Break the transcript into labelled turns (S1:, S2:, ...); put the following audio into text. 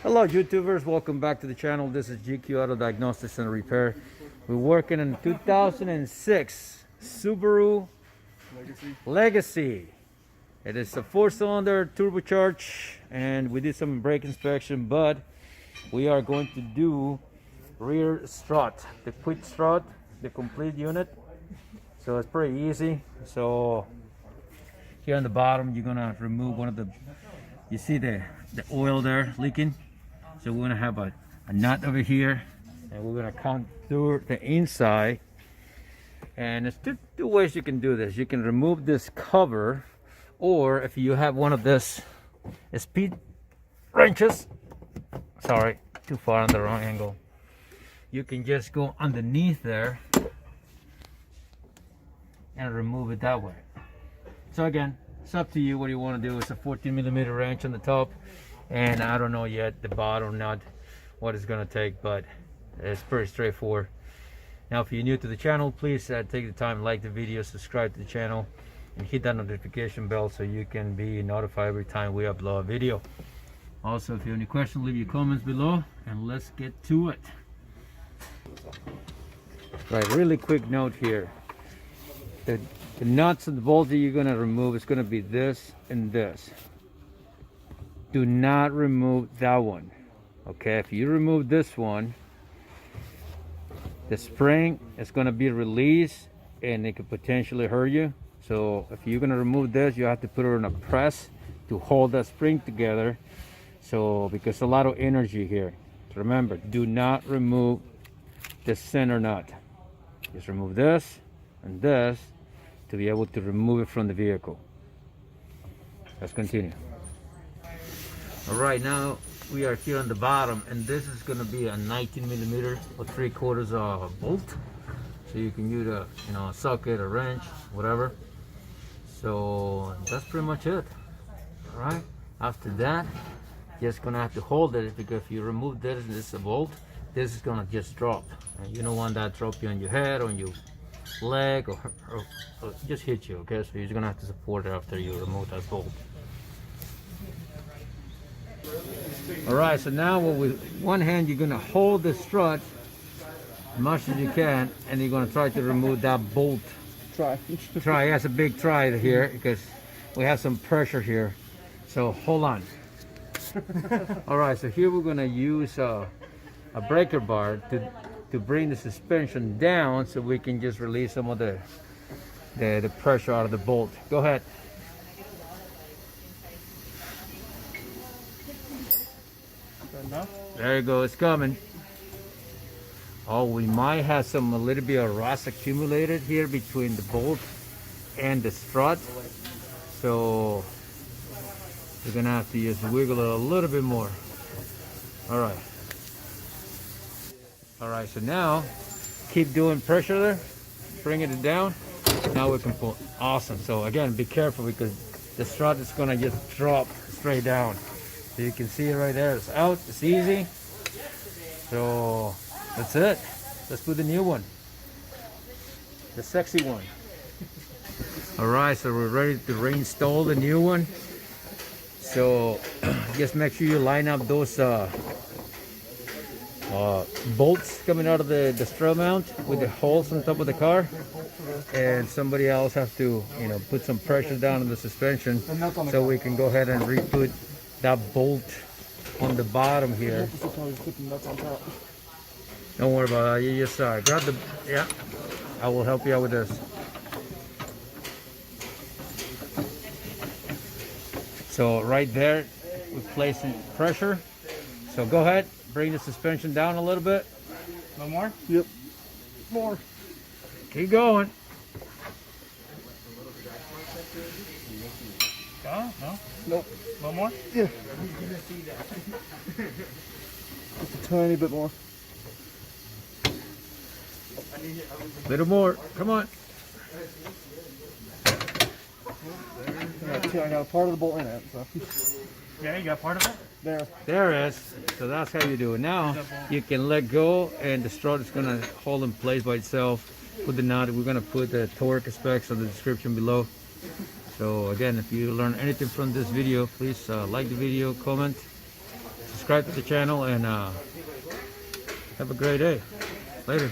S1: Hello YouTubers, welcome back to the channel. This is GQ Auto Diagnostics and Repair. We're working on 2006 Subaru Legacy. It is a 4-cylinder turbocharged, and we did some brake inspection, but we are going to do rear strut, the quick strut, the complete unit. So it's pretty easy. So here on the bottom, you're gonna remove one of the, you see the oil there leaking. So we're gonna have a nut over here, and we're gonna count through the inside. And there's two ways you can do this. You can remove this cover, or if you have one of this speed wrenches, sorry, too far on the wrong angle, you can just go underneath there and remove it that way. So again, it's up to you what you want to do. It's a 14mm wrench on the top, and I don't know yet the bottom nut what it's going to take, but it's pretty straightforward. Now if you're new to the channel, please take the time, like the video, subscribe to the channel, and hit that notification bell so you can be notified every time we upload a video. Also, if you have any questions, leave your comments below, and let's get to it. Right, really quick note here. The nuts and the bolts that you're going to remove is going to be this and this. Do not remove that one. Okay, if you remove this one, the spring is going to be released and it could potentially hurt you. So if you're going to remove this, you have to put it in a press to hold that spring together. So because a lot of energy here. So remember, do not remove the center nut. Just remove this and this to be able to remove it from the vehicle. Let's continue. All right, now we are here on the bottom, and this is going to be a 19mm or 3/4 bolt. So you can use a a socket, a wrench, whatever. So that's pretty much it. All right. After that, just gonna have to hold it, because if you remove this and this is a bolt, this is gonna just drop, and you don't want that dropping on your head, on your leg, or just hit you. Okay, so you're gonna have to support it after you remove that bolt. All right, so now with one hand you're gonna hold the strut as much as you can, and you're gonna try to remove that bolt. Try. That's a big try here, because we have some pressure here. So hold on. All right, so here we're gonna use a breaker bar to bring the suspension down, so we can just release some of the pressure out of the bolt. Go ahead. There you go, it's coming. Oh, we might have a little bit of rust accumulated here between the bolt and the strut, so we're gonna have to just wiggle it a little bit more. All right. All right, so now keep doing pressure there, bringing it down. Now we can pull. Awesome. So again, be careful, because the strut is gonna just drop straight down. So you can see it right there. It's out. It's easy. So that's it. Let's put the new one, the sexy one. All right, so we're ready to reinstall the new one. So just make sure you line up those bolts coming out of the strut mount with the holes on top of the car, and somebody else has to put some pressure down on the suspension, so we can go ahead and re-put that bolt on the bottom here. Don't worry about that. You just grab the, yeah, I will help you out with this. So right there, we're placing pressure. So go ahead, bring the suspension down a little bit.
S2: No more?
S3: Yep. More.
S1: Keep going.
S2: No?
S3: Nope.
S2: No more?
S3: Yeah. Just a tiny bit more.
S1: Little more. Come on.
S3: Yeah, I got a part of the bolt in it. So.
S2: Yeah, you got part of it?
S3: There.
S1: There it is. So that's how you do it. Now you can let go, and the strut is gonna hold in place by itself. Put the nut. We're gonna put the torque specs in the description below. So again, if you learn anything from this video, please like the video, comment, subscribe to the channel, and have a great day. Later.